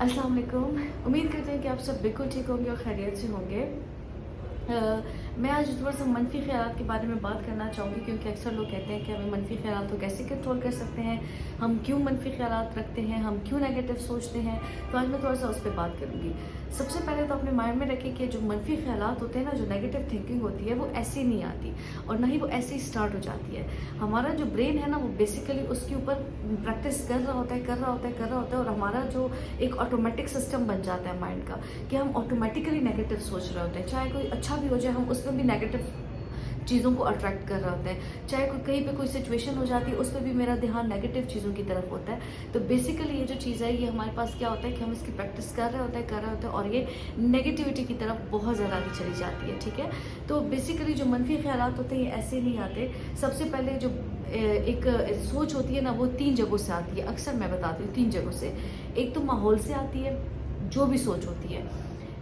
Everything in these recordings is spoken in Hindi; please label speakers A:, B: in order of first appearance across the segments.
A: अस्सलाम वालेकुम। उम्मीद करते हैं कि आप सब बिल्कुल ठीक होंगे और खैरियत से होंगे। मैं आज थोड़ा सा मनफी ख़्यालात के बारे में बात करना चाहूँगी, क्योंकि अक्सर लोग कहते हैं कि हमें मनफी ख़्यालात को कैसे कंट्रोल कर सकते हैं, हम क्यों मनफी ख़्यालात रखते हैं, हम क्यों नेगेटिव सोचते हैं। तो आज मैं थोड़ा सा उस पर बात करूँगी। सबसे पहले तो अपने माइंड में रखें कि जो मनफी ख़्यालात होते हैं ना, जो नेगेटिव थिंकिंग होती है, वो ऐसे नहीं आती और ना ही वो ऐसे ही स्टार्ट हो जाती है। हमारा जो ब्रेन है ना, वो बेसिकली उसके ऊपर प्रैक्टिस कर रहा होता है, कर रहा होता है, कर रहा होता है, और हमारा जो एक ऑटोमेटिक सिस्टम बन जाता है माइंड का, कि हम ऑटोमेटिकली नेगेटिव सोच रहे होते हैं। चाहे कोई अच्छा भी हो जाए, हम उसमें भी नेगेटिव चीज़ों को अट्रैक्ट कर रहे होते हैं। चाहे कोई कहीं पे कोई सिचुएशन हो जाती है, उस पर भी मेरा ध्यान नेगेटिव चीज़ों की तरफ होता है। तो बेसिकली ये जो चीज़ है, ये हमारे पास क्या होता है कि हम इसकी प्रैक्टिस कर रहे होते हैं, कर रहे होते हैं, और ये नेगेटिविटी की तरफ बहुत ज़्यादा आगे चली जाती है। ठीक है, तो बेसिकली जो मनफी ख्यालात होते हैं, ये ऐसे नहीं आते। सबसे पहले जो एक सोच होती है ना, वो 3 जगहों से आती है। अक्सर मैं बताती हूँ 3 जगहों से। एक तो माहौल से आती है, जो भी सोच होती है।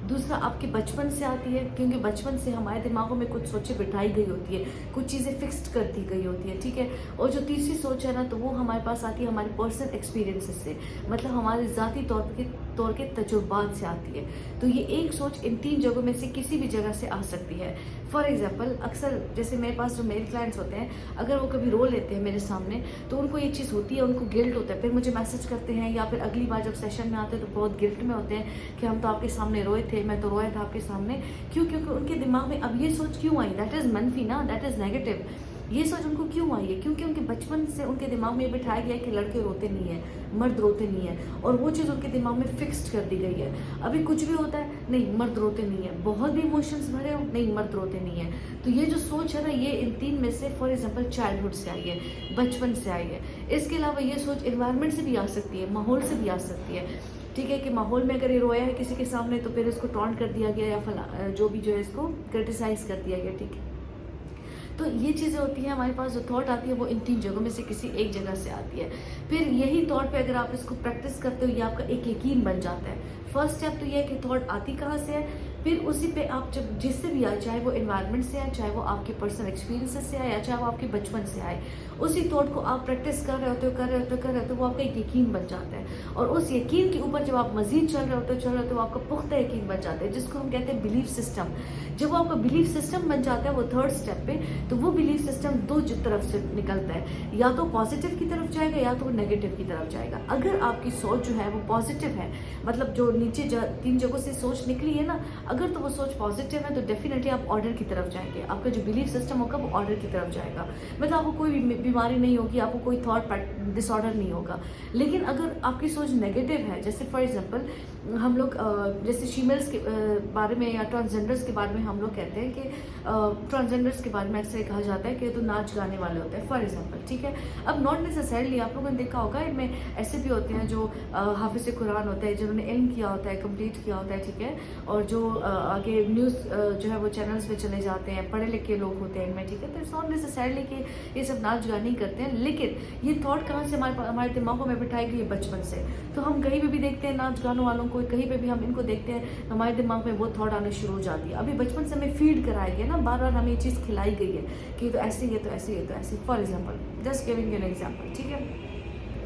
A: दूसरा आपके बचपन से आती है, क्योंकि बचपन से हमारे दिमागों में कुछ सोचें बिठाई गई होती है, कुछ चीज़ें फिक्स्ड कर दी गई होती है। ठीक है, और जो तीसरी सोच है ना, तो वो हमारे पास आती है हमारे पर्सनल एक्सपीरियंसेस से, मतलब हमारे ज़ाती तौर के तजुर्बात से आती है। तो ये एक सोच इन 3 जगहों में से किसी भी जगह से आ सकती है। फॉर एग्जाम्पल, अक्सर जैसे मेरे पास जो मेरे क्लाइंट्स होते हैं, अगर वो कभी रो लेते हैं मेरे सामने, तो उनको ये चीज़ होती है, उनको गिल्ट होता है, फिर मुझे मैसेज करते हैं, या फिर अगली बार जब सेशन में आते हैं तो बहुत गिल्ट में होते हैं कि हम तो आपके सामने रोए थे, मैं तो रोया था आपके सामने। क्यों? क्योंकि उनके दिमाग में अब ये सोच क्यों आई, दैट इज़ मनफी ना, दैट इज़ नेगेटिव। ये सोच उनको क्यों आई है? क्योंकि उनके बचपन से उनके दिमाग में ये बिठाया गया है कि लड़के रोते नहीं है, मर्द रोते नहीं है, और वो चीज़ उनके दिमाग में फिक्स्ड कर दी गई है। अभी कुछ भी होता है, नहीं मर्द रोते नहीं है, बहुत भी इमोशंस भरे हो, नहीं मर्द रोते नहीं है। तो ये जो सोच है ना, ये इन 3 में से फॉर एग्जाम्पल चाइल्डहुड से आई है, बचपन से आई है। इसके अलावा ये सोच एनवायरनमेंट से भी आ सकती है, माहौल से भी आ सकती है। ठीक है, कि माहौल में अगर ये रोया है किसी के सामने, तो फिर इसको टॉन्ट कर दिया गया, या फला जो भी जो है इसको क्रिटिसाइज कर दिया गया। ठीक है, तो ये चीज़ें होती हैं हमारे पास, जो थॉट आती है वो इन 3 जगहों में से किसी एक जगह से आती है। फिर यही थॉट पे अगर आप इसको प्रैक्टिस करते हो, ये आपका एक यकीन बन जाता है। फर्स्ट स्टेप तो ये है कि थॉट आती कहाँ से है, फिर उसी पे आप जब जिससे भी आए, चाहे वो एनवायरनमेंट से आए, चाहे वो आपके पर्सनल एक्सपीरियंसेस से आए, या चाहे वो आपके बचपन से आए, उसी थॉट को आप प्रैक्टिस कर रहे होते हो, कर रहे होते हो, कर रहे होते हो, वो आपका एक यकीन बन जाता है। और उस यकीन के ऊपर जब आप मजीद चल रहे होते हो, चल रहे होते हो, वो आपका पुख्ता यकीन बन जाता है, जिसको हम कहते हैं बिलीफ सिस्टम। जब वो आपका बिलीफ सिस्टम बन जाता है, वो थर्ड स्टेप पे, तो वो बिलीफ सिस्टम दो तरफ से निकलता है, या तो पॉजिटिव की तरफ जाएगा, या तो नेगेटिव की तरफ जाएगा। अगर आपकी सोच जो है वो पॉजिटिव है, मतलब जो नीचे 3 जगहों से सोच निकली है ना, अगर तो वो सोच पॉजिटिव है, तो डेफिनेटली आप ऑर्डर की तरफ जाएंगे। आपका जो बिलीफ सिस्टम होगा वो ऑर्डर की तरफ जाएगा, मतलब आपको कोई बीमारी नहीं होगी, आपको कोई थॉट डिसऑर्डर नहीं होगा। लेकिन अगर आपकी सोच नेगेटिव है, जैसे फॉर एग्जांपल हम लोग जैसे फीमेल्स के बारे में या ट्रांसजेंडर्स के बारे में हम लोग कहते हैं कि ट्रांसजेंडर्स के बारे में अक्सर कहा जाता है कि तो नाच गाने वाले होते हैं, फॉर एग्जांपल। ठीक है, अब नॉट नेसेसरली, आप लोगों ने देखा होगा, इनमें ऐसे भी होते हैं जो हाफिज़ कुरान होते हैं, जिन्होंने इल्म किया होता है, कंप्लीट किया होता है। ठीक है, और जो आगे न्यूज़ जो है वो चैनल्स पे चले जाते हैं, पढ़े लिखे लोग होते हैं इनमें। ठीक है, तो इट्स नॉट नेसेसरली कि ये सब नाच गाने ही करते हैं, लेकिन ये थॉट कहाँ से हमारे दिमागों में बिठाई गई है, बचपन से। तो हम कहीं पे भी देखते हैं नाच गानों वालों को, कहीं पे भी हम इनको देखते हैं, हमारे दिमाग में वो थॉट आने शुरू हो जाती है। अभी बचपन से हमें फीड कराई गई है ना, बार बार हमें ये चीज़ खिलाई गई है कि ये तो ऐसे ही है, तो ऐसे ही है, तो ऐसे। For example, just giving an example. ठीक है,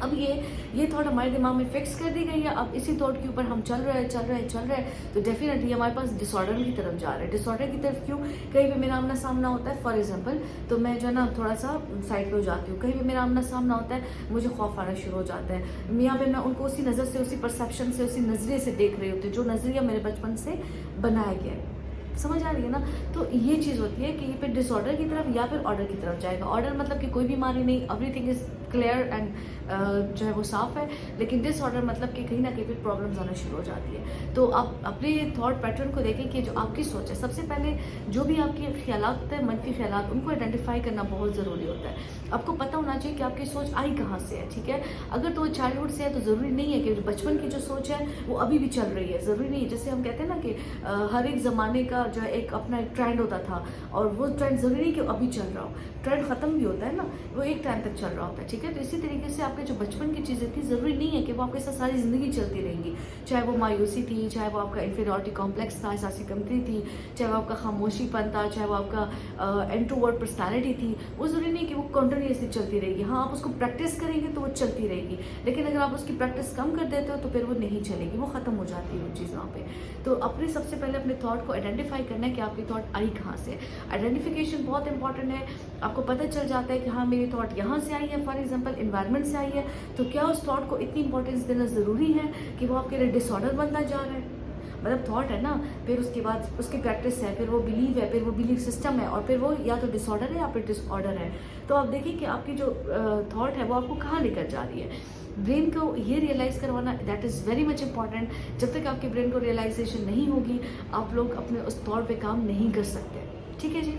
A: अब ये थॉट हमारे दिमाग में फिक्स कर दी गई है। अब इसी थॉट के ऊपर हम चल रहे हैं, तो डेफिनेटली हमारे पास डिसऑर्डर की तरफ जा रहे हैं। डिसऑर्डर की तरफ क्यों? कहीं पे मेरा आमना सामना होता है, फॉर एग्जांपल, तो मैं जो है ना थोड़ा सा साइड पे हो जाती हूँ। कहीं पे मेरा आमना सामना होता है, मुझे खौफ आना शुरू हो जाता है। यहाँ पे मैं उनको उसी नज़र से, उसी परसेप्शन से, उसी नज़रिए से देख रही होती हूँ, जो नज़रिया मेरे बचपन से बनाया गया है। समझ आ रही है ना? तो ये चीज़ होती है कि ये फिर डिसऑर्डर की तरफ या फिर ऑर्डर की तरफ जाएगा। ऑर्डर मतलब कि कोई बीमारी नहीं, एवरीथिंग इज क्लियर एंड जो है वो साफ है, लेकिन डिसऑर्डर मतलब कि कहीं ना कहीं फिर प्रॉब्लम्स आना शुरू हो जाती है। तो आप अपने थॉट पैटर्न को देखें कि जो आपकी सोच है, सबसे पहले जो भी आपके ख्यालात होते हैं, मनफी ख्यालात, उनको आइडेंटिफाई करना बहुत ज़रूरी होता है। आपको पता होना चाहिए कि आपकी सोच आई कहाँ से है। ठीक है, अगर तो वो चाइल्डहुड से है, तो ज़रूरी नहीं है कि बचपन की जो सोच है वो अभी भी चल रही है, ज़रूरी नहीं है। जैसे हम कहते हैं ना कि हर एक ज़माने का जो है एक अपना एक ट्रेंड होता था, और वो ट्रेंड ज़रूरी नहीं कि अभी चल रहा हो, ट्रेंड ख़त्म भी होता है ना, वो एक टाइम तक चल रहा होता है। ठीक है, है। तो इसी तरीके से आपके जो बचपन की चीज़ें थी, ज़रूरी नहीं है कि वो आपके साथ सारी ज़िंदगी चलती रहेंगी। चाहे वो मायूसी थी, चाहे वो आपका इन्फीरियॉरिटी कॉम्प्लेक्स था, एहसास कमतरी थी, चाहे वो आपका खामोशीपन था, चाहे वो आपका इंट्रोवर्ट पर्सनैलिटी थी, वो ज़रूरी नहीं कि वो कंटिन्यूसली चलती रहेगी। हाँ, आप उसको प्रैक्टिस करेंगे तो वो चलती रहेगी, लेकिन अगर आप उसकी प्रैक्टिस कम कर देते हो तो फिर वो नहीं चलेगी, वो ख़त्म हो जाती है वो चीज़ वहाँ पे। तो अपने सबसे पहले अपने थॉट को आइडेंटिफाई करना है कि आपकी थॉट आई कहाँ से। आइडेंटिफिकेशन बहुत इंपॉर्टेंट है। आपको पता चल जाता है कि हाँ, मेरी थॉट यहाँ से आई है, फॉर एग्जांपल एनवायरनमेंट से आई है, तो क्या उस थॉट को इतनी इंपॉर्टेंस देना ज़रूरी है कि वो आपके लिए डिसऑर्डर बनता जा रहा है। मतलब थॉट है ना, फिर उसके बाद उसकी प्रैक्टिस है, फिर वो बिलीव है, फिर वो बिलीव सिस्टम है, और फिर वो या तो डिसऑर्डर है या फिर डिसऑर्डर है। तो आप देखिए कि आपकी जो थॉट है वो आपको कहाँ लेकर जा रही है। ब्रेन को ये रियलाइज़ करवाना, that is very much important. जब तक आपके ब्रेन को रियलाइजेशन नहीं होगी, आप लोग अपने उस थॉट पे काम नहीं कर सकते। ठीक है जी।